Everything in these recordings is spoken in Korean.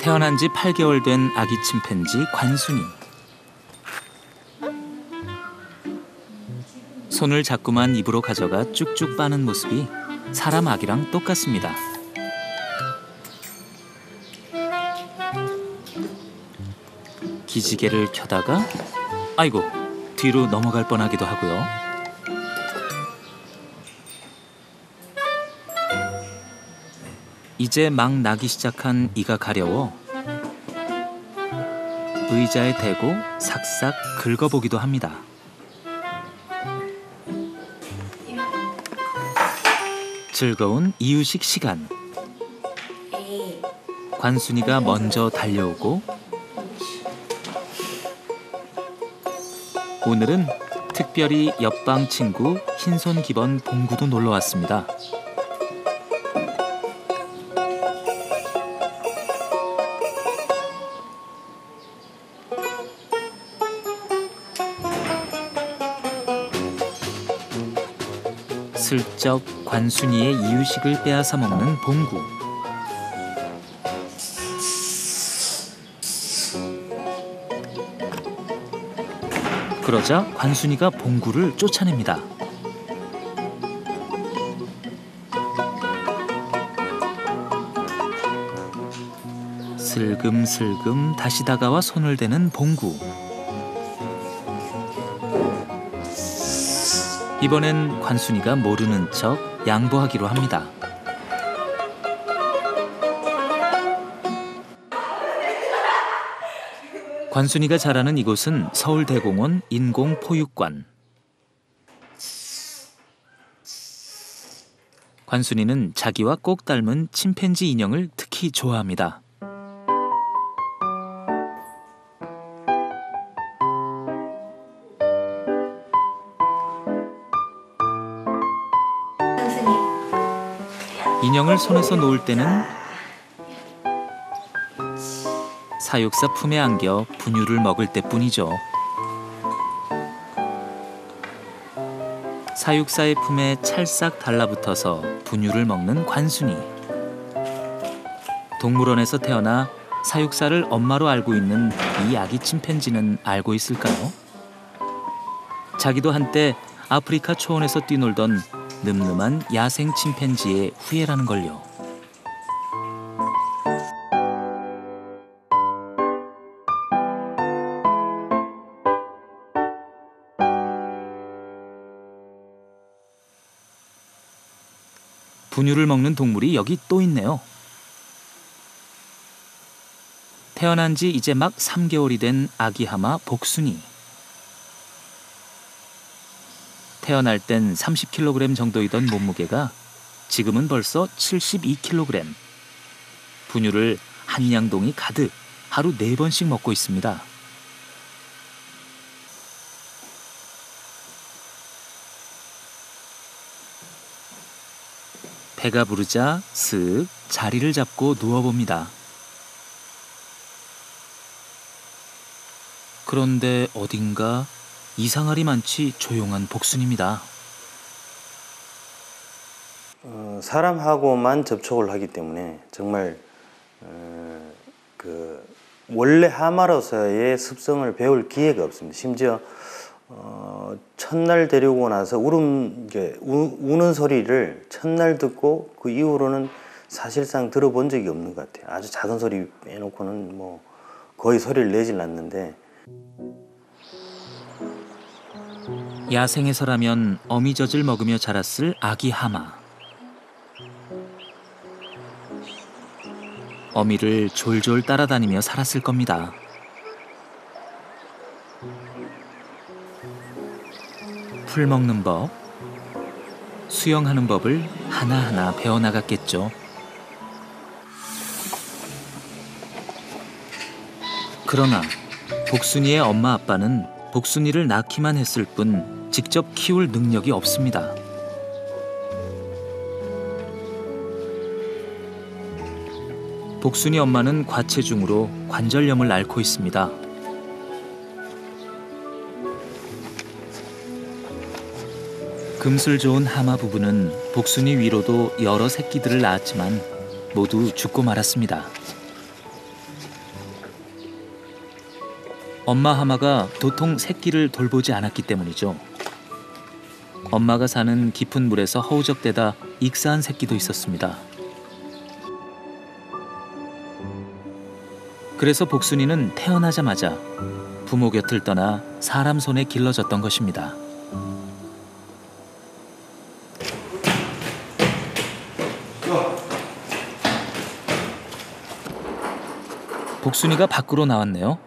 태어난 지 8개월 된 아기 침팬지 관순이. 손을 자꾸만 입으로 가져가 쭉쭉 빠는 모습이 사람 아기랑 똑같습니다. 기지개를 켜다가 아이고 뒤로 넘어갈 뻔하기도 하고요. 이제 막 나기 시작한 이가 가려워 의자에 대고 삭삭 긁어보기도 합니다. 즐거운 이유식 시간. 관순이가 먼저 달려오고 오늘은 특별히 옆방 친구 흰손 기번 봉구도 놀러 왔습니다. 슬쩍 관순이의 이유식을 빼앗아 먹는 봉구. 그러자 관순이가 봉구를 쫓아냅니다. 슬금슬금 다시 다가와 손을 대는 봉구. 이번엔 관순이가 모르는 척 양보하기로 합니다. 관순이가 자라는 이곳은 서울대공원 인공포육관. 관순이는 자기와 꼭 닮은 침팬지 인형을 특히 좋아합니다. 인형을 손에서 놓을 때는 사육사 품에 안겨 분유를 먹을 때뿐이죠. 사육사의 품에 찰싹 달라붙어서 분유를 먹는 관순이. 동물원에서 태어나 사육사를 엄마로 알고 있는 이 아기 침팬지는 알고 있을까요? 자기도 한때 아프리카 초원에서 뛰놀던 늠름한 야생 침팬지의 후예라는 걸요. 분유를 먹는 동물이 여기 또 있네요. 태어난 지 이제 막 3개월이 된 아기 하마 복순이. 태어날 땐 30kg 정도이던 몸무게가 지금은 벌써 72kg. 분유를 한 양동이 가득 하루 4번씩 먹고 있습니다. 배가 부르자 슥 자리를 잡고 누워봅니다. 그런데 어딘가 이상하리 많지 조용한 복순입니다. 사람하고만 접촉을 하기 때문에 정말 원래 하마로서의 습성을 배울 기회가 없습니다. 심지어 첫날 데리고 나서 우는 소리를 첫날 듣고 그 이후로는 사실상 들어본 적이 없는 것 같아요. 아주 작은 소리 빼놓고는 뭐 거의 소리를 내질 않는데. 야생에서라면 어미젖을 먹으며 자랐을 아기 하마. 어미를 졸졸 따라다니며 살았을 겁니다. 풀 먹는 법, 수영하는 법을 하나하나 배워나갔겠죠. 그러나 복순이의 엄마 아빠는 복순이를 낳기만 했을 뿐 직접 키울 능력이 없습니다. 복순이 엄마는 과체중으로 관절염을 앓고 있습니다. 금술 좋은 하마 부부는 복순이 위로도 여러 새끼들을 낳았지만 모두 죽고 말았습니다. 엄마 하마가 도통 새끼를 돌보지 않았기 때문이죠. 엄마가 사는 깊은 물에서 허우적대다 익사한 새끼도 있었습니다. 그래서 복순이는 태어나자마자 부모 곁을 떠나 사람 손에 길러졌던 것입니다. 복순이가 밖으로 나왔네요.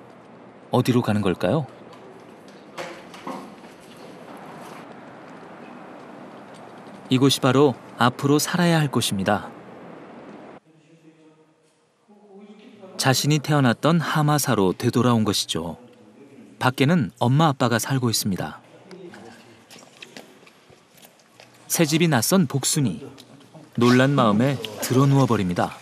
어디로 가는 걸까요? 이곳이 바로 앞으로 살아야 할 곳입니다. 자신이 태어났던 하마사로 되돌아온 것이죠. 밖에는 엄마 아빠가 살고 있습니다. 새집이 낯선 복순이. 놀란 마음에 드러누워 버립니다.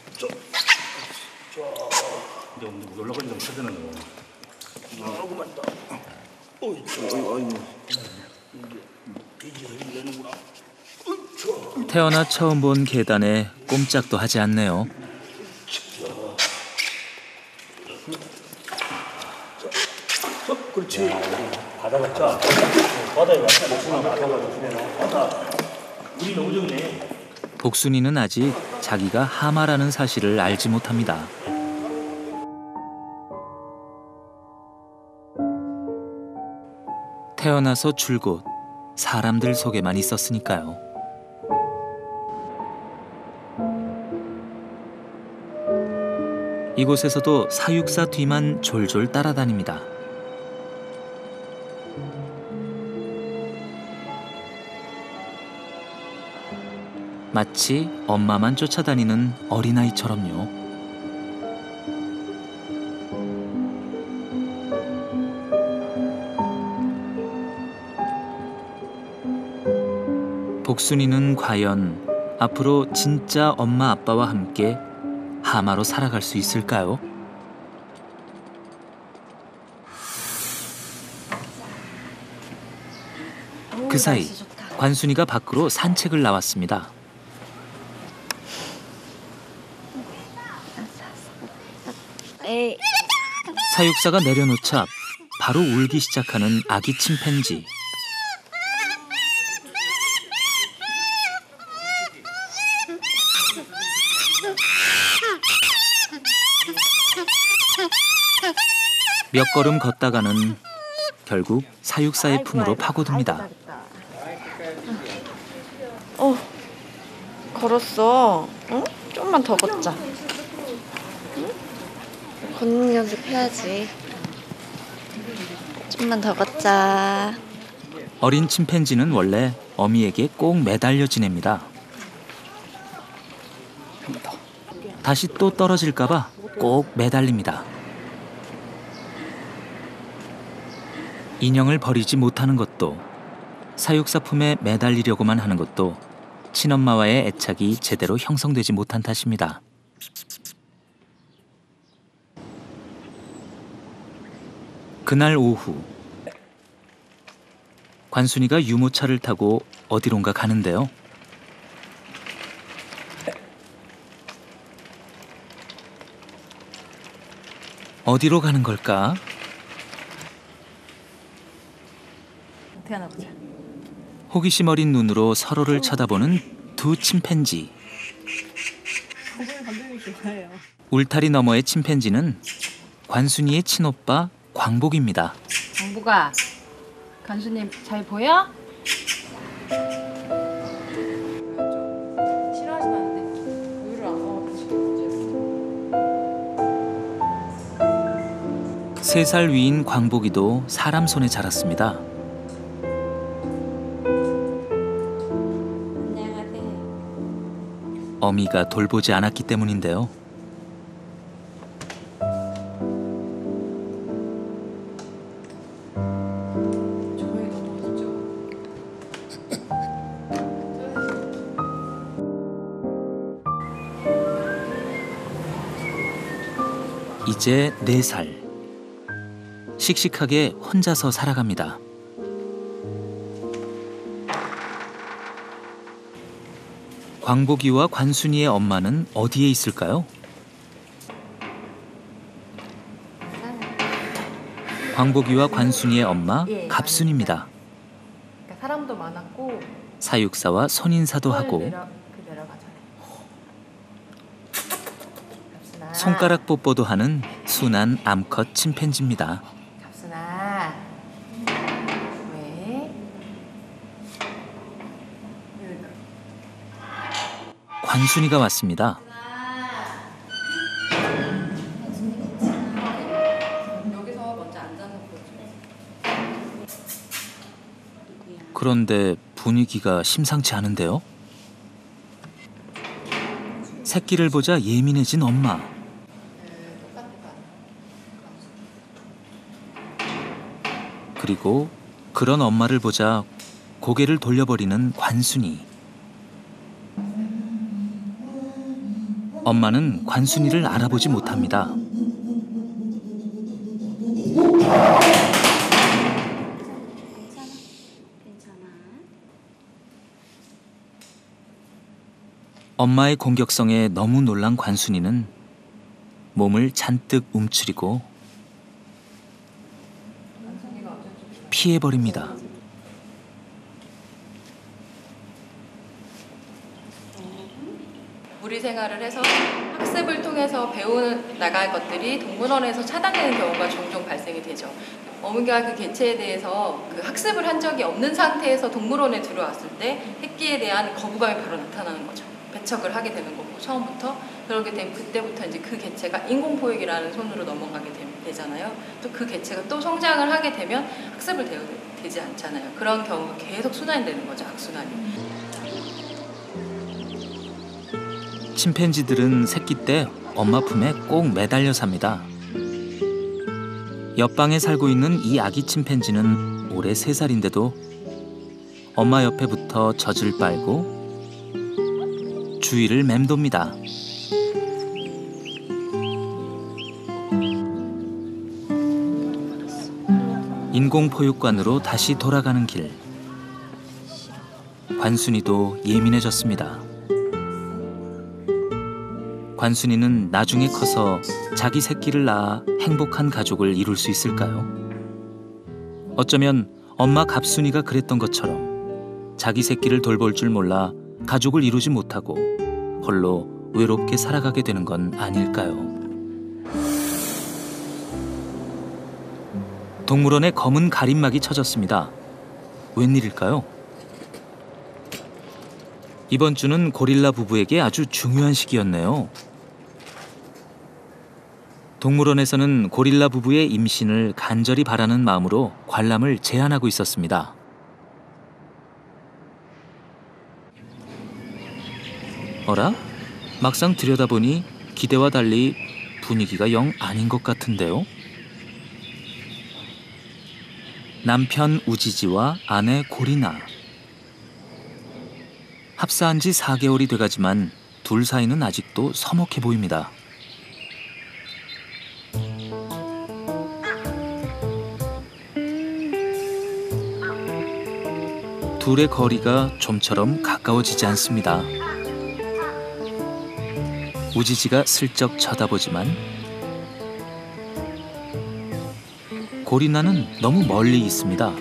태어나 처음 본 계단에 꼼짝도 하지 않네요. 그렇지. 바다가 자. 바다에 왔다. 물이 너무 적네. 복순이는 아직 자기가 하마라는 사실을 알지 못합니다. 태어나서 줄곧 사람들 속에만 있었으니까요. 이곳에서도 사육사 뒤만 졸졸 따라다닙니다. 마치 엄마만 쫓아다니는 어린아이처럼요. 복순이는 과연 앞으로 진짜 엄마 아빠와 함께 하마로 살아갈 수 있을까요? 그 사이 관순이가 밖으로 산책을 나왔습니다. 에이. 사육사가 내려놓자 바로 울기 시작하는 아기 침팬지. 몇 걸음 걷다가는 결국 사육사의 품으로 파고듭니다. 걸었어. 응? 좀만 더 걷자. 응? 걷는 연습해야지. 좀만 더 걷자. 어린 침팬지는 원래 어미에게 꼭 매달려 지냅니다. 다시 또 떨어질까봐 꼭 매달립니다. 인형을 버리지 못하는 것도, 사육사 품에 매달리려고만 하는 것도 친엄마와의 애착이 제대로 형성되지 못한 탓입니다. 그날 오후, 관순이가 유모차를 타고 어디론가 가는데요. 어디로 가는 걸까? 태어나보자. 호기심 어린 눈으로 서로를 쳐다보는 두 침팬지. 울타리 너머의 침팬지는 관순이의 친오빠 광복입니다. 광복아, 간수님 잘 보여? 싫어하진 않는데 우유를 안 먹어보지. 3살 위인 광복이도 사람 손에 자랐습니다. 어미가 돌보지 않았기 때문인데요. 이제 4살. 씩씩하게 혼자서 살아갑니다. 광복이와 관순이의 엄마는 어디에 있을까요? 광복이와 관순이의 엄마 갑순입니다. 그러니까 사람도 많았고 사육사와 선인사도 하고 내려가잖아요. 갑순아. 손가락 뽀뽀도 하는 순한 암컷 침팬지입니다. 갑순아. 왜? 관순이가 왔습니다. 여기서 먼저 앉아서 보여줘. 그런데 분위기가 심상치 않은데요? 새끼를 보자 예민해진 엄마. 그리고 그런 엄마를 보자 고개를 돌려버리는 관순이. 엄마는 관순이를 알아보지 못합니다. 엄마의 공격성에 너무 놀란 관순이는 몸을 잔뜩 움츠리고 피해버립니다. 무리 생활을 해서 학습을 통해서 배워 나갈 것들이 동물원에서 차단되는 경우가 종종 발생이 되죠. 어미가 그 개체에 대해서 그 학습을 한 적이 없는 상태에서 동물원에 들어왔을 때 새끼에 대한 거부감이 바로 나타나는 거죠. 배척을 하게 되는 거고 처음부터. 그렇게 되면 그때부터 이제 그 개체가 인공포획이라는 손으로 넘어가게 되잖아요. 또 그 개체가 또 성장을 하게 되면 학습을 되지 않잖아요. 그런 경우가 계속 순환이 되는 거죠. 악순환이. 침팬지들은 새끼 때 엄마 품에 꼭 매달려 삽니다. 옆방에 살고 있는 이 아기 침팬지는 올해 3살인데도 엄마 옆에 붙어 젖을 빨고 주위를 맴돕니다. 인공포육관으로 다시 돌아가는 길. 관순이도 예민해졌습니다. 관순이는 나중에 커서 자기 새끼를 낳아 행복한 가족을 이룰 수 있을까요? 어쩌면 엄마 갑순이가 그랬던 것처럼 자기 새끼를 돌볼 줄 몰라 가족을 이루지 못하고 홀로 외롭게 살아가게 되는 건 아닐까요? 동물원에 검은 가림막이 쳐졌습니다. 웬일일까요? 이번 주는 고릴라 부부에게 아주 중요한 시기였네요. 동물원에서는 고릴라 부부의 임신을 간절히 바라는 마음으로 관람을 제한하고 있었습니다. 어라? 막상 들여다보니 기대와 달리 분위기가 영 아닌 것 같은데요? 남편 우지지와 아내 고리나. 합사한 지 4개월이 돼가지만 둘 사이는 아직도 서먹해 보입니다. 둘의 거리가 좀처럼 가까워지지 않습니다. 우지지가 슬쩍 쳐다보지만 고리나는 너무 멀리 있습니다.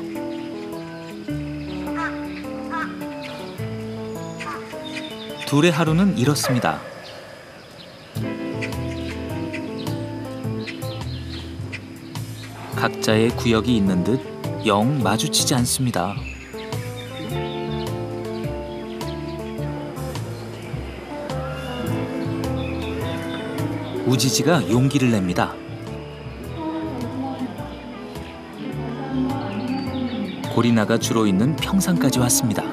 둘의 하루는 이렇습니다. 각자의 구역이 있는 듯 영 마주치지 않습니다. 우지지가 용기를 냅니다. 고리나가 주로 있는 평상까지 왔습니다.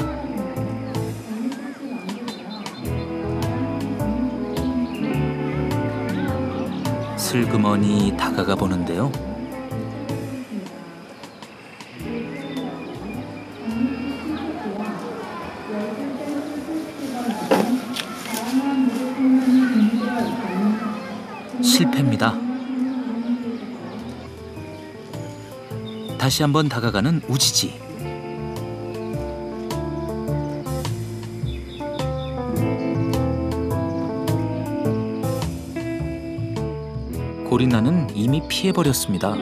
슬그머니 다가가 보는데요. 실패입니다. 다시 한번 다가가는 우지지. 고리나는 이미 피해버렸습니다.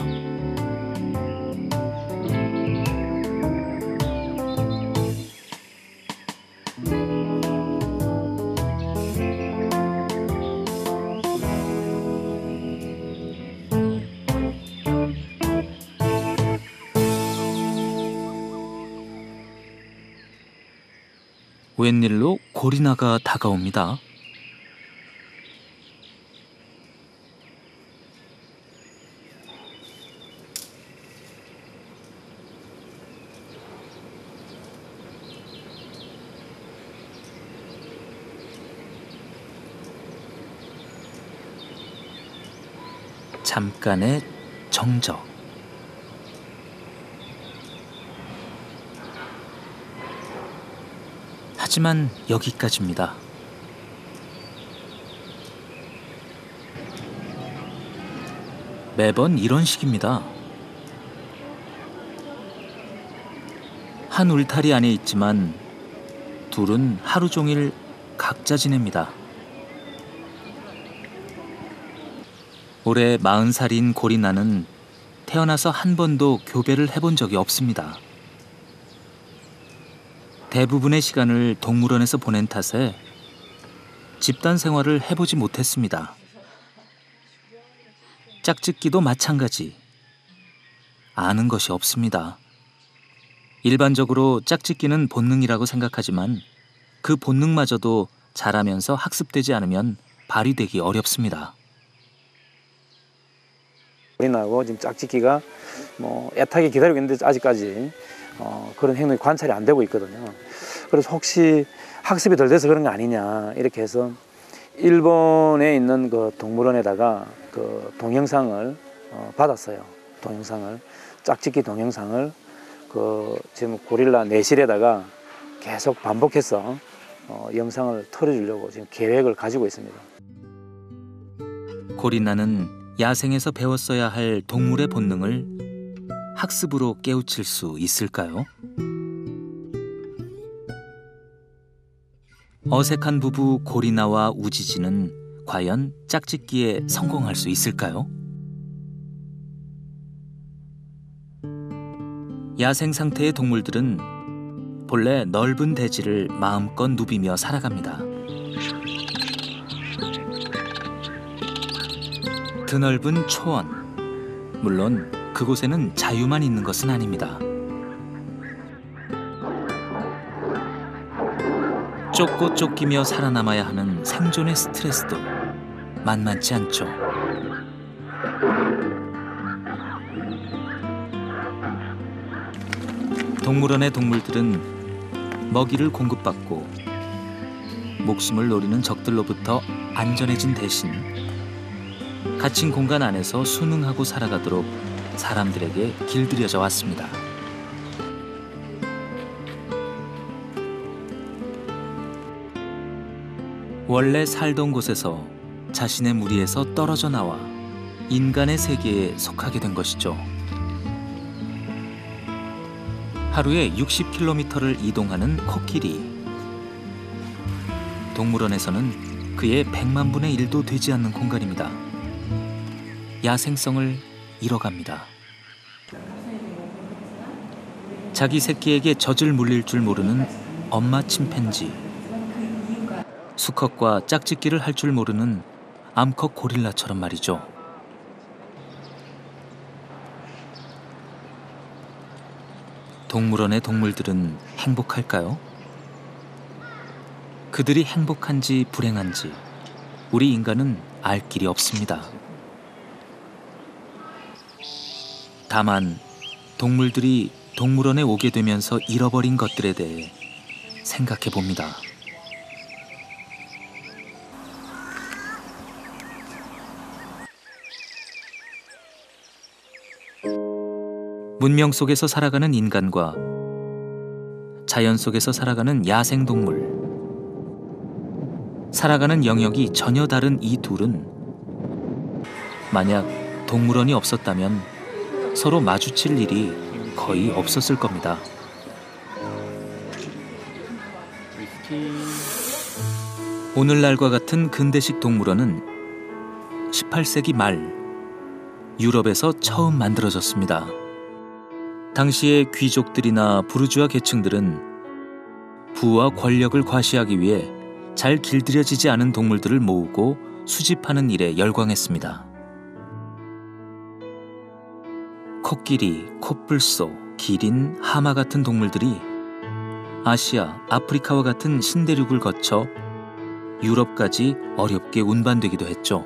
웬일로 고리나가 다가옵니다. 잠깐의 정적. 하지만 여기까지입니다. 매번 이런 식입니다. 한 울타리 안에 있지만 둘은 하루 종일 각자 지냅니다. 올해 40살인 고리나는 태어나서 한 번도 교배를 해본 적이 없습니다. 대부분의 시간을 동물원에서 보낸 탓에 집단 생활을 해보지 못했습니다. 짝짓기도 마찬가지. 아는 것이 없습니다. 일반적으로 짝짓기는 본능이라고 생각하지만 그 본능마저도 자라면서 학습되지 않으면 발휘되기 어렵습니다. 고리나하고 지금 짝짓기가 애타게 기다리고 있는데 아직까지 그런 행동이 관찰이 안 되고 있거든요. 그래서 혹시 학습이 덜 돼서 그런 거 아니냐 이렇게 해서 일본에 있는 그 동물원에다가 그 동영상을 받았어요. 동영상을 짝짓기 동영상을 그 지금 고릴라 내실에다가 계속 반복해서 영상을 틀어주려고 지금 계획을 가지고 있습니다. 고리나는 야생에서 배웠어야 할 동물의 본능을 학습으로 깨우칠 수 있을까요? 어색한 부부 고리나와 우지지는 과연 짝짓기에 성공할 수 있을까요? 야생 상태의 동물들은 본래 넓은 대지를 마음껏 누비며 살아갑니다. 드넓은 초원. 물론 그곳에는 자유만 있는 것은 아닙니다. 쫓고 쫓기며 살아남아야 하는 생존의 스트레스도 만만치 않죠. 동물원의 동물들은 먹이를 공급받고 목숨을 노리는 적들로부터 안전해진 대신 갇힌 공간 안에서 순응하고 살아가도록 사람들에게 길들여져 왔습니다. 원래 살던 곳에서 자신의 무리에서 떨어져 나와 인간의 세계에 속하게 된 것이죠. 하루에 60km를 이동하는 코끼리. 동물원에서는 그의 100만 분의 1도 되지 않는 공간입니다. 야생성을 잃어갑니다. 자기 새끼에게 젖을 물릴 줄 모르는 엄마 침팬지. 수컷과 짝짓기를 할 줄 모르는 암컷 고릴라처럼 말이죠. 동물원의 동물들은 행복할까요? 그들이 행복한지 불행한지 우리 인간은 알 길이 없습니다. 다만 동물들이 동물원에 오게 되면서 잃어버린 것들에 대해 생각해 봅니다. 문명 속에서 살아가는 인간과 자연 속에서 살아가는 야생동물. 살아가는 영역이 전혀 다른 이 둘은 만약 동물원이 없었다면 서로 마주칠 일이 거의 없었을 겁니다. 오늘날과 같은 근대식 동물원은 18세기 말 유럽에서 처음 만들어졌습니다. 당시의 귀족들이나 부르주아 계층들은 부와 권력을 과시하기 위해 잘 길들여지지 않은 동물들을 모으고 수집하는 일에 열광했습니다. 코끼리, 콧불소, 기린, 하마 같은 동물들이 아시아, 아프리카와 같은 신대륙을 거쳐 유럽까지 어렵게 운반되기도 했죠.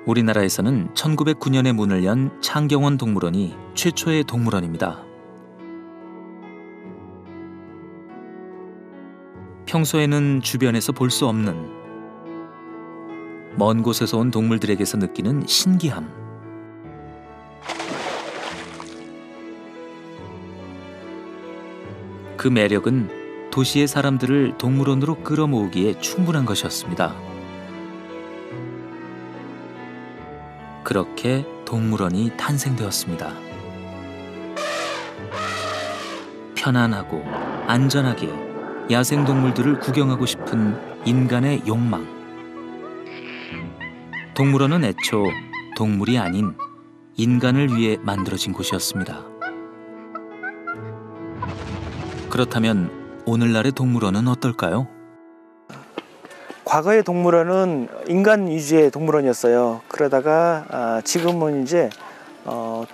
우리나라에서는 1909년에 문을 연 창경원 동물원이 최초의 동물원입니다. 평소에는 주변에서 볼 수 없는 먼 곳에서 온 동물들에게서 느끼는 신기함. 그 매력은 도시의 사람들을 동물원으로 끌어모으기에 충분한 것이었습니다. 그렇게 동물원이 탄생되었습니다. 편안하고 안전하게 야생동물들을 구경하고 싶은 인간의 욕망. 동물원은 애초 동물이 아닌 인간을 위해 만들어진 곳이었습니다. 그렇다면 오늘날의 동물원은 어떨까요? 과거의 동물원은 인간 위주의 동물원이었어요. 그러다가 지금은 이제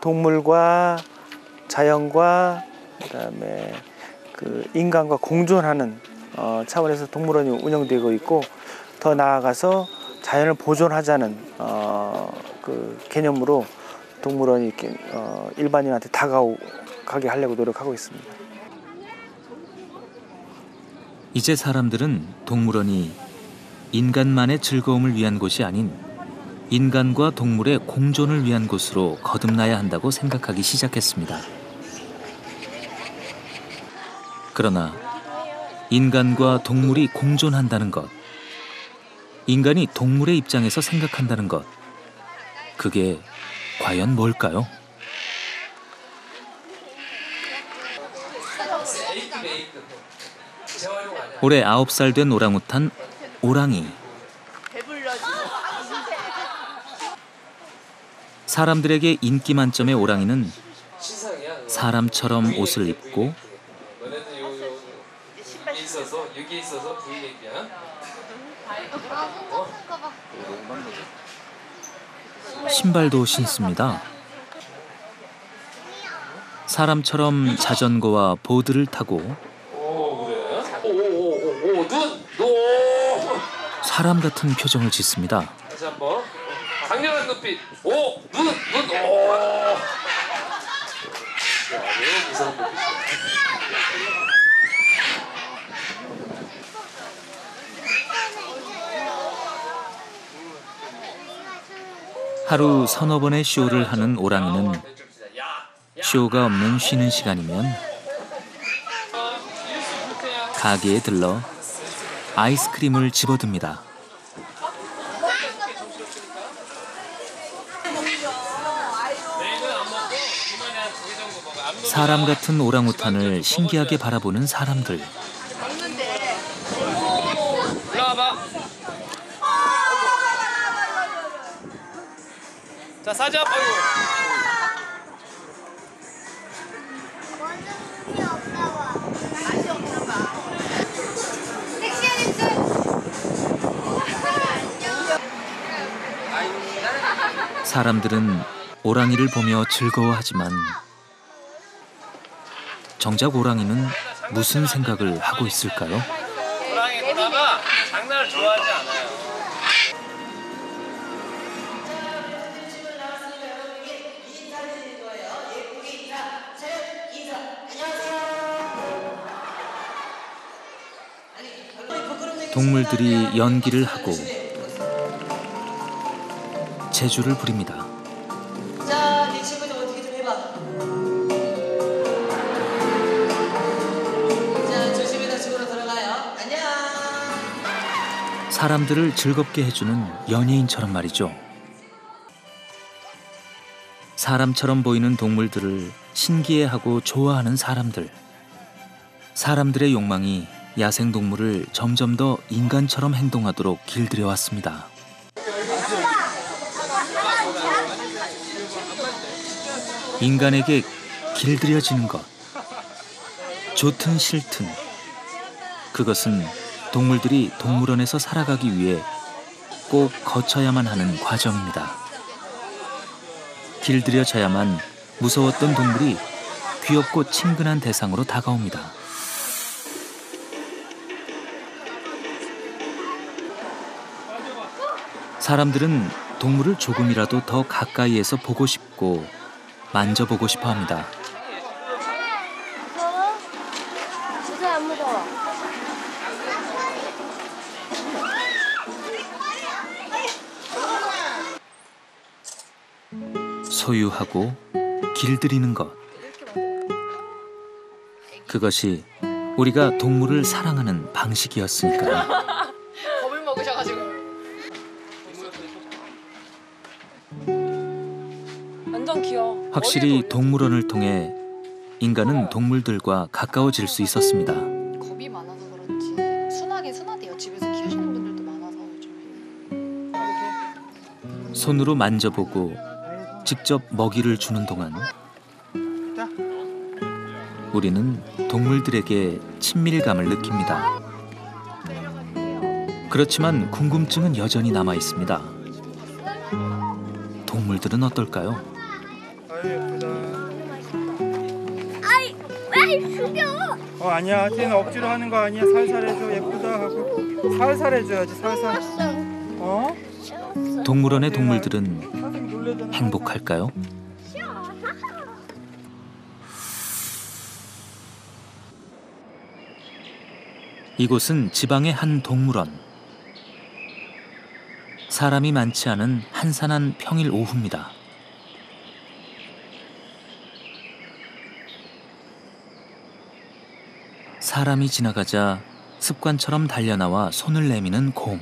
동물과 자연과 그다음에 그 인간과 공존하는 차원에서 동물원이 운영되고 있고, 더 나아가서 자연을 보존하자는 그 개념으로 동물원이 이렇게 일반인한테 다가가게 하려고 노력하고 있습니다. 이제 사람들은 동물원이 인간만의 즐거움을 위한 곳이 아닌 인간과 동물의 공존을 위한 곳으로 거듭나야 한다고 생각하기 시작했습니다. 그러나 인간과 동물이 공존한다는 것, 인간이 동물의 입장에서 생각한다는 것, 그게 과연 뭘까요? 올해 9살 된 오랑우탄 오랑이. 사람들에게 인기 만점의 오랑이는 사람처럼 옷을 입고 신발도 신습니다. 사람처럼 자전거와 보드를 타고 사람 같은 표정을 짓습니다. 다시 한번 강렬한 눈빛. 오, 눈, 오. 매우 무서운 눈빛. 하루 서너 번의 쇼를 하는 오랑이는 쇼가 없는 쉬는 시간이면 가게에 들러 아이스크림을 집어듭니다. 사람 같은 오랑우탄을 신기하게 바라보는 사람들. 올라와봐. 자, 사자. 사람들은 오랑이를 보며 즐거워하지만 정작 오랑이는 무슨 생각을 하고 있을까요? 호랑이 누나가 장난을 좋아하지 않아요. 동물들이 연기를 하고 재주를 부립니다. 자, 네 친구 좀 어떻게 좀 해봐. 자, 조심히 집으로 들어가요. 안녕. 사람들을 즐겁게 해주는 연예인처럼 말이죠. 사람처럼 보이는 동물들을 신기해하고 좋아하는 사람들. 사람들의 욕망이 야생동물을 점점 더 인간처럼 행동하도록 길들여 왔습니다. 인간에게 길들여지는 것, 좋든 싫든 그것은 동물들이 동물원에서 살아가기 위해 꼭 거쳐야만 하는 과정입니다. 길들여져야만 무서웠던 동물이 귀엽고 친근한 대상으로 다가옵니다. 사람들은 동물을 조금이라도 더 가까이에서 보고 싶고 만져보고 싶어 합니다. 무서워? 진짜 안 무서워. 소유하고 길들이는 것. 그것이 우리가 동물을 사랑하는 방식이었으니까요. 겁을 먹으셔가지고. 완전 귀여워. 확실히 동물원을 통해 인간은 동물들과 가까워질 수 있었습니다. 겁이 많아서 그런지 순하대요. 집에서 키우시는 분들도 많아서 요즘에. 손으로 만져보고 직접 먹이를 주는 동안 우리는 동물들에게 친밀감을 느낍니다. 그렇지만 궁금증은 여전히 남아 있습니다. 동물들은 어떨까요? 아니야. 쟤는 억지로 하는 거 아니야. 살살 해줘. 예쁘다 하고. 살살 해줘야지. 살살. 어? 동물원의 동물들은 행복할까요? 이곳은 지방의 한 동물원. 사람이 많지 않은 한산한 평일 오후입니다. 사람이 지나가자 습관처럼 달려나와 손을 내미는 곰.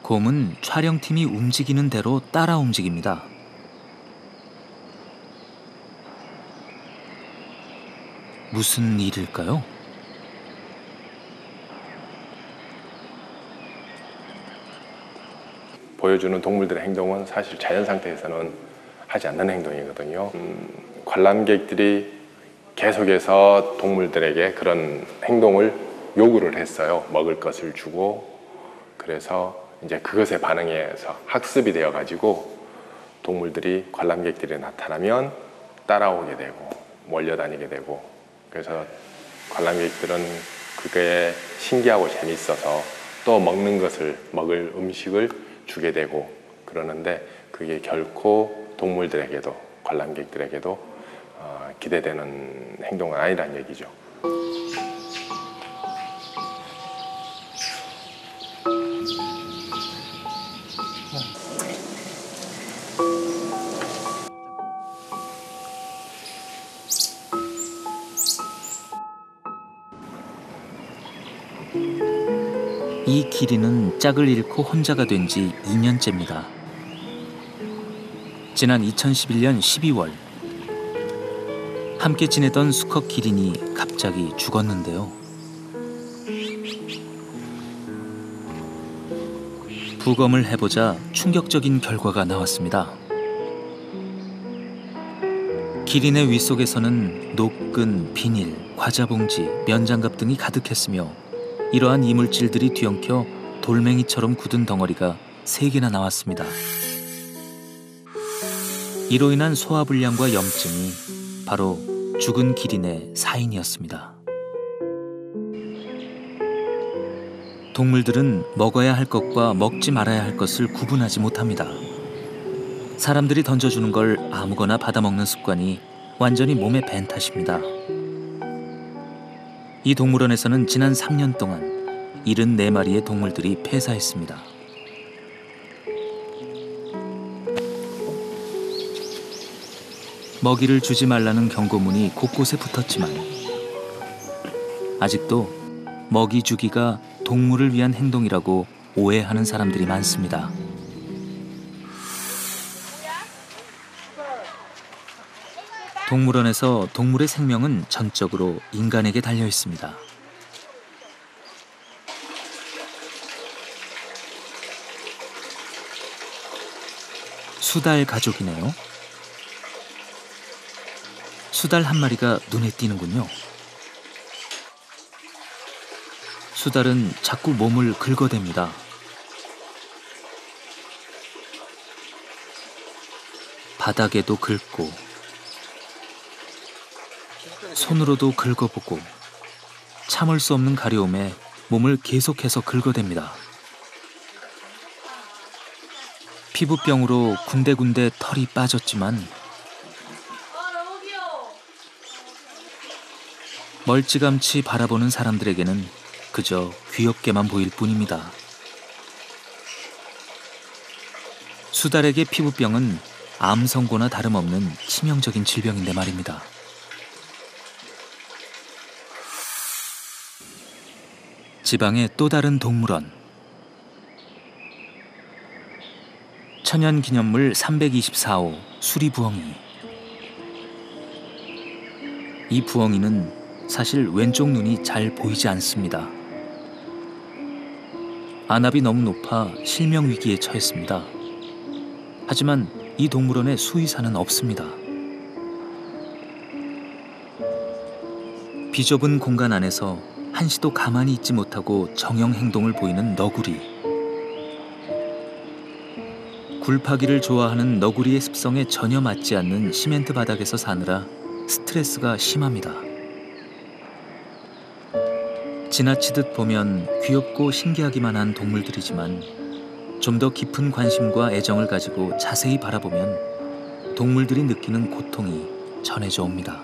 곰은 촬영팀이 움직이는 대로 따라 움직입니다. 무슨 일일까요? 보여주는 동물들의 행동은 사실 자연 상태에서는 하지 않는 행동이거든요. 관람객들이 계속해서 동물들에게 그런 행동을 요구를 했어요. 먹을 것을 주고. 그래서 이제 그것에 반응해서 학습이 되어 가지고 동물들이 관람객들이 나타나면 따라오게 되고 몰려다니게 되고, 그래서 관람객들은 그게 신기하고 재밌어서 또 먹을 음식을 주게 되고 그러는데, 그게 결코 동물들에게도 관람객들에게도 기대되는 행동은 아니란 얘기죠. 이 기린은 짝을 잃고 혼자가 된 지 2년째입니다. 지난 2011년 12월 함께 지내던 수컷 기린이 갑자기 죽었는데요. 부검을 해보자 충격적인 결과가 나왔습니다. 기린의 위 속에서는 노끈, 비닐, 과자봉지, 면장갑 등이 가득했으며 이러한 이물질들이 뒤엉켜 돌멩이처럼 굳은 덩어리가 3개나 나왔습니다. 이로 인한 소화불량과 염증이 바로 죽은 기린의 사인이었습니다. 동물들은 먹어야 할 것과 먹지 말아야 할 것을 구분하지 못합니다. 사람들이 던져주는 걸 아무거나 받아먹는 습관이 완전히 몸에 밴 탓입니다. 이 동물원에서는 지난 3년 동안 74마리의 동물들이 폐사했습니다. 먹이를 주지 말라는 경고문이 곳곳에 붙었지만 아직도 먹이 주기가 동물을 위한 행동이라고 오해하는 사람들이 많습니다. 동물원에서 동물의 생명은 전적으로 인간에게 달려 있습니다. 수달 가족이네요. 수달 한 마리가 눈에 띄는군요. 수달은 자꾸 몸을 긁어댑니다. 바닥에도 긁고 손으로도 긁어보고 참을 수 없는 가려움에 몸을 계속해서 긁어댑니다. 피부병으로 군데군데 털이 빠졌지만 멀찌감치 바라보는 사람들에게는 그저 귀엽게만 보일 뿐입니다. 수달에게 피부병은 암 선고나 다름없는 치명적인 질병인데 말입니다. 지방의 또 다른 동물원. 천연기념물 324호 수리부엉이. 이 부엉이는 사실 왼쪽 눈이 잘 보이지 않습니다. 안압이 너무 높아 실명 위기에 처했습니다. 하지만 이 동물원에 수의사는 없습니다. 비좁은 공간 안에서 한시도 가만히 있지 못하고 정형 행동을 보이는 너구리. 굴파기를 좋아하는 너구리의 습성에 전혀 맞지 않는 시멘트 바닥에서 사느라 스트레스가 심합니다. 지나치듯 보면 귀엽고 신기하기만 한 동물들이지만 좀 더 깊은 관심과 애정을 가지고 자세히 바라보면 동물들이 느끼는 고통이 전해져 옵니다.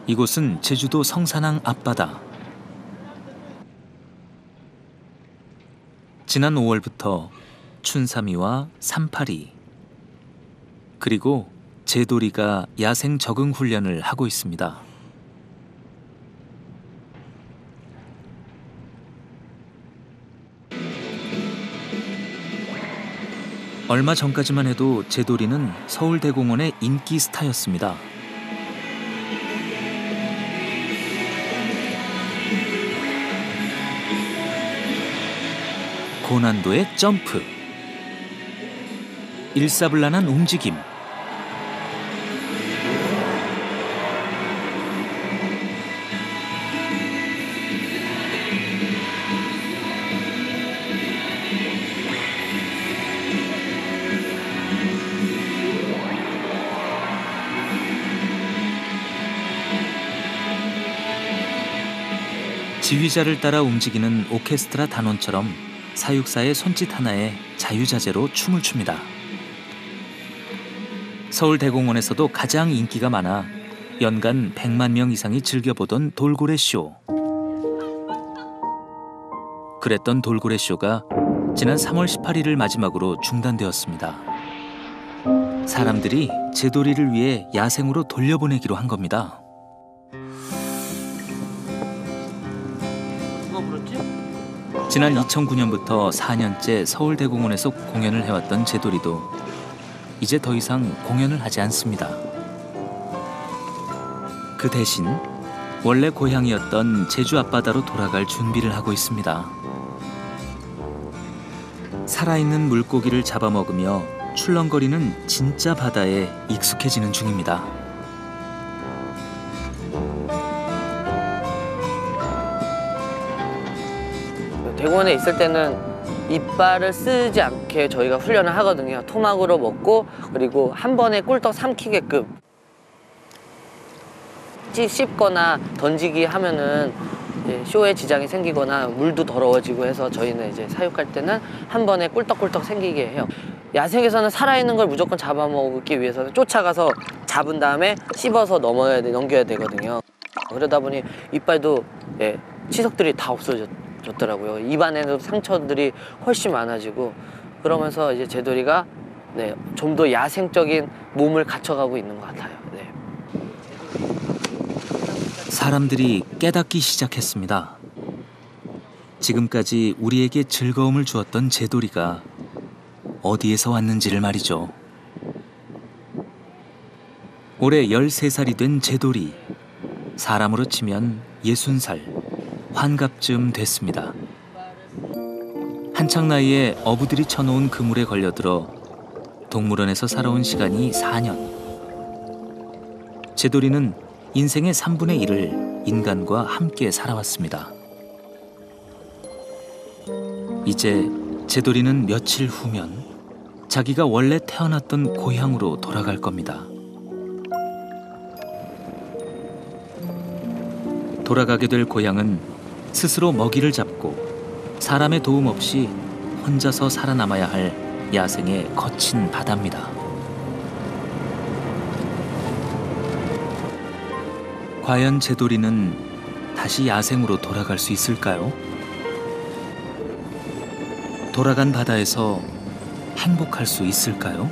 이곳은 제주도 성산항 앞바다. 지난 5월부터 춘삼이와 삼파리 그리고 제돌이가 야생 적응 훈련을 하고 있습니다. 얼마 전까지만 해도 제돌이는 서울대공원의 인기 스타였습니다. 고난도의 점프, 일사불란한 움직임, 지휘자를 따라 움직이는 오케스트라 단원처럼 사육사의 손짓 하나에 자유자재로 춤을 춥니다. 서울대공원에서도 가장 인기가 많아 연간 100만 명 이상이 즐겨보던 돌고래쇼. 그랬던 돌고래쇼가 지난 3월 18일을 마지막으로 중단되었습니다. 사람들이 제돌이를 위해 야생으로 돌려보내기로 한 겁니다. 지난 2009년부터 4년째 서울대공원에서 공연을 해왔던 제돌이도 이제 더 이상 공연을 하지 않습니다. 그 대신 원래 고향이었던 제주 앞바다로 돌아갈 준비를 하고 있습니다. 살아있는 물고기를 잡아먹으며 출렁거리는 진짜 바다에 익숙해지는 중입니다. 대공원에 있을 때는 이빨을 쓰지 않게 저희가 훈련을 하거든요. 토막으로 먹고 그리고 한 번에 꿀떡 삼키게끔 씹거나 던지기 하면은 쇼에 지장이 생기거나 물도 더러워지고 해서 저희는 이제 사육할 때는 한 번에 꿀떡꿀떡 생기게 해요. 야생에서는 살아있는 걸 무조건 잡아먹기 위해서는 쫓아가서 잡은 다음에 씹어서 넘겨야 되거든요. 그러다 보니 이빨도 치석들이 다 없어졌더라고요. 입안에도 상처들이 훨씬 많아지고 그러면서 이제 제돌이가 좀 더 야생적인 몸을 갖춰가고 있는 것 같아요. 네. 사람들이 깨닫기 시작했습니다. 지금까지 우리에게 즐거움을 주었던 제돌이가 어디에서 왔는지를 말이죠. 올해 13살이 된 제돌이. 사람으로 치면 60살, 환갑쯤 됐습니다. 한창 나이에 어부들이 쳐놓은 그물에 걸려들어 동물원에서 살아온 시간이 4년. 제돌이는 인생의 3분의 1을 인간과 함께 살아왔습니다. 이제 제돌이는 며칠 후면 자기가 원래 태어났던 고향으로 돌아갈 겁니다. 돌아가게 될 고향은 스스로 먹이를 잡고 사람의 도움 없이 혼자서 살아남아야 할 야생의 거친 바다입니다. 과연 제돌이는 다시 야생으로 돌아갈 수 있을까요? 돌아간 바다에서 행복할 수 있을까요?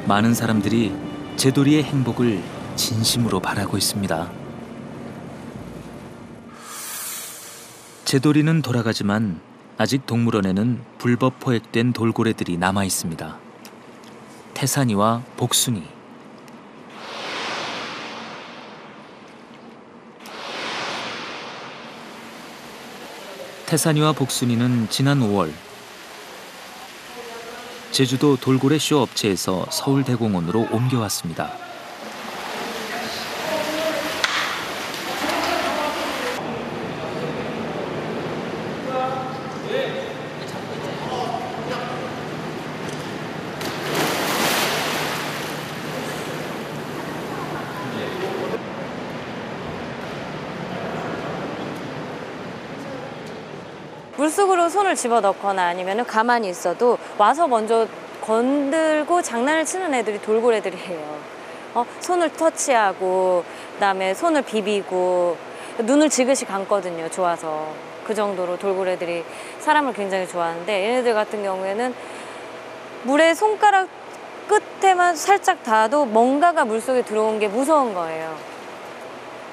많은 사람들이 제돌이의 행복을 진심으로 바라고 있습니다. 제돌이는 돌아가지만 아직 동물원에는 불법 포획된 돌고래들이 남아 있습니다. 태산이와 복순이. 태산이와 복순이는 지난 5월 제주도 돌고래 쇼 업체에서 서울대공원으로 옮겨왔습니다. 물속으로 손을 집어넣거나 아니면 가만히 있어도 와서 먼저 건들고 장난을 치는 애들이 돌고래들이에요. 손을 터치하고 그다음에 손을 비비고 눈을 지그시 감거든요. 좋아서. 그 정도로 돌고래들이 사람을 굉장히 좋아하는데 얘네들 같은 경우에는 물에 손가락 끝에만 살짝 닿아도 뭔가가 물속에 들어온 게 무서운 거예요.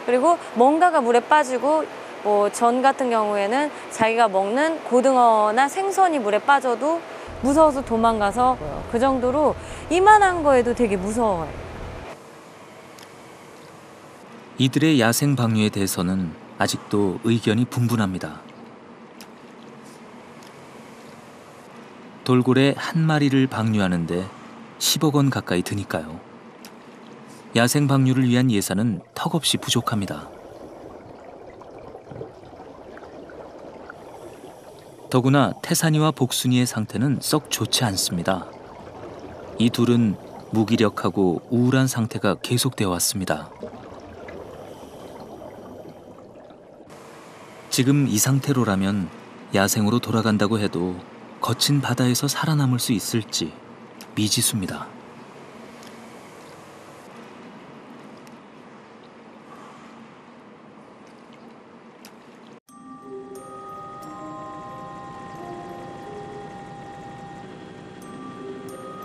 그리고 뭔가가 물에 빠지고 뭐 전 같은 경우에는 자기가 먹는 고등어나 생선이 물에 빠져도 무서워서 도망가서 그 정도로 이만한 거에도 되게 무서워요. 이들의 야생 방류에 대해서는 아직도 의견이 분분합니다. 돌고래 한 마리를 방류하는데 10억 원 가까이 드니까요. 야생 방류를 위한 예산은 턱없이 부족합니다. 더구나 태산이와 복순이의 상태는 썩 좋지 않습니다. 이 둘은 무기력하고 우울한 상태가 계속되어 왔습니다. 지금 이 상태로라면 야생으로 돌아간다고 해도 거친 바다에서 살아남을 수 있을지 미지수입니다.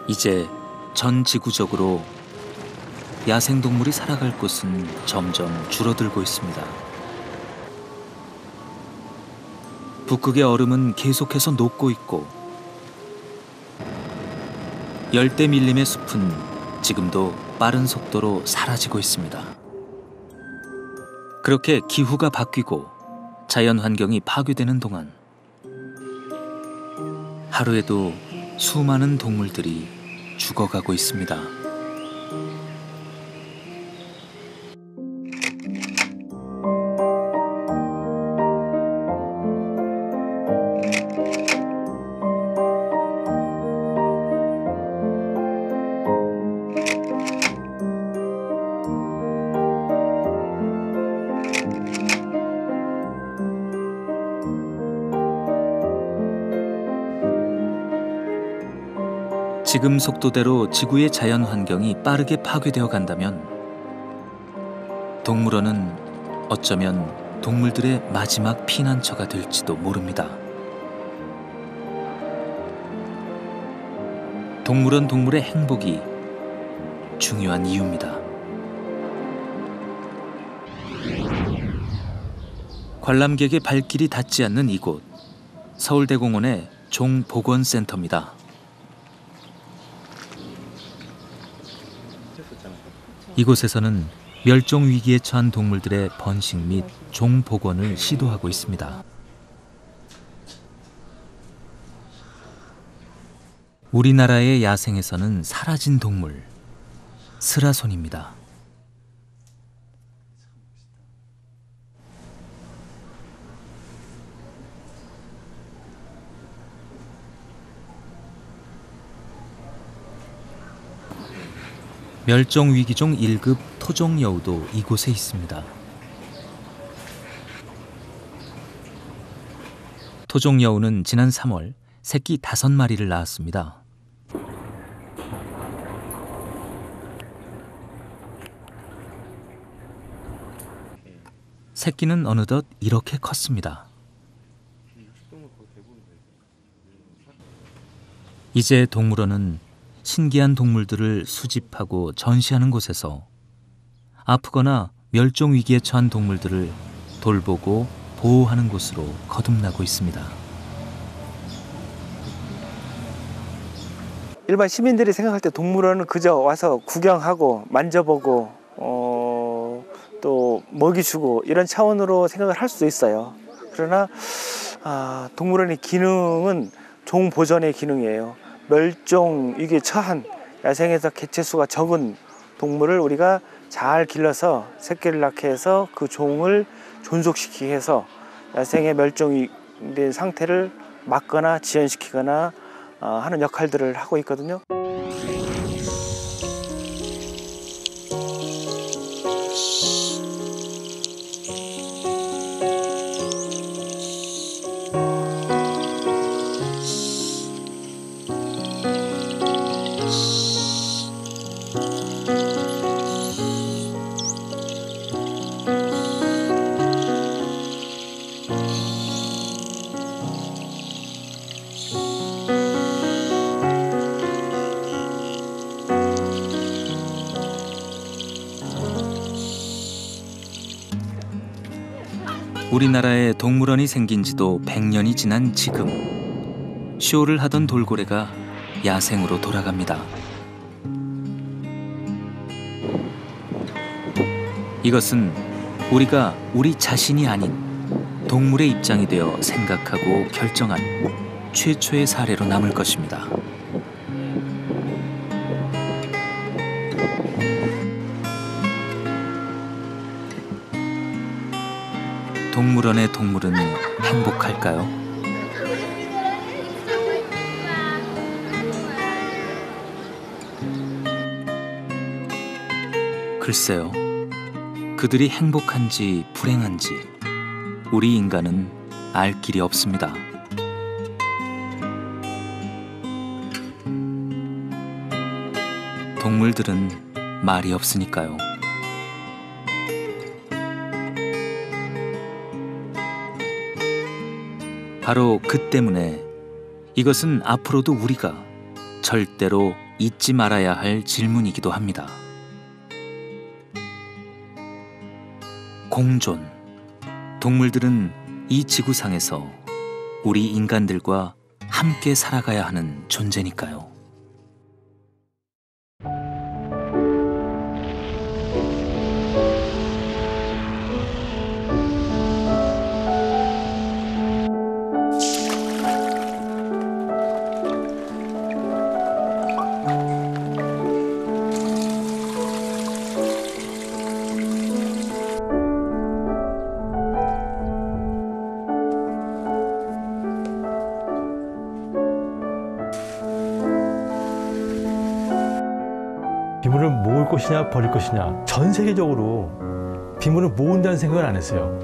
이제 전 지구적으로 야생동물이 살아갈 곳은 점점 줄어들고 있습니다. 북극의 얼음은 계속해서 녹고 있고 열대 밀림의 숲은 지금도 빠른 속도로 사라지고 있습니다. 그렇게 기후가 바뀌고 자연 환경이 파괴되는 동안 하루에도 수많은 동물들이 죽어가고 있습니다. 지금 속도대로 지구의 자연 환경이 빠르게 파괴되어 간다면 동물원은 어쩌면 동물들의 마지막 피난처가 될지도 모릅니다. 동물원 동물의 행복이 중요한 이유입니다. 관람객의 발길이 닿지 않는 이곳, 서울대공원의 종보건센터입니다. 이곳에서는 멸종 위기에 처한 동물들의 번식 및 종 복원을 시도하고 있습니다. 우리나라의 야생에서는 사라진 동물, 스라손입니다. 멸종위기종 1급 토종여우도 이곳에 있습니다. 토종여우는 지난 3월 새끼 5마리를 낳았습니다. 새끼는 어느덧 이렇게 컸습니다. 이제 동물원은 신기한 동물들을 수집하고 전시하는 곳에서 아프거나 멸종 위기에 처한 동물들을 돌보고 보호하는 곳으로 거듭나고 있습니다. 일반 시민들이 생각할 때 동물원은 그저 와서 구경하고 만져보고 또 먹이 주고 이런 차원으로 생각을 할 수도 있어요. 그러나 동물원의 기능은 종 보존의 기능이에요. 멸종 위기에 처한 야생에서 개체수가 적은 동물을 우리가 잘 길러서 새끼를 낳게 해서 그 종을 존속시키게 해서 야생의 멸종된 상태를 막거나 지연시키거나 하는 역할들을 하고 있거든요. 우리나라에 동물원이 생긴 지도 100년이 지난 지금 쇼를 하던 돌고래가 야생으로 돌아갑니다. 이것은 우리가 우리 자신이 아닌 동물의 입장이 되어 생각하고 결정한 최초의 사례로 남을 것입니다. 동물원의 동물은 행복할까요? 글쎄요, 그들이 행복한지 불행한지 우리 인간은 알 길이 없습니다. 동물들은 말이 없으니까요. 바로 그 때문에 이것은 앞으로도 우리가 절대로 잊지 말아야 할 질문이기도 합니다. 공존. 동물들은 이 지구상에서 우리 인간들과 함께 살아가야 하는 존재니까요. 비물을 모을 것이냐 버릴 것이냐, 전 세계적으로 비물을 모은다는 생각을 안 했어요.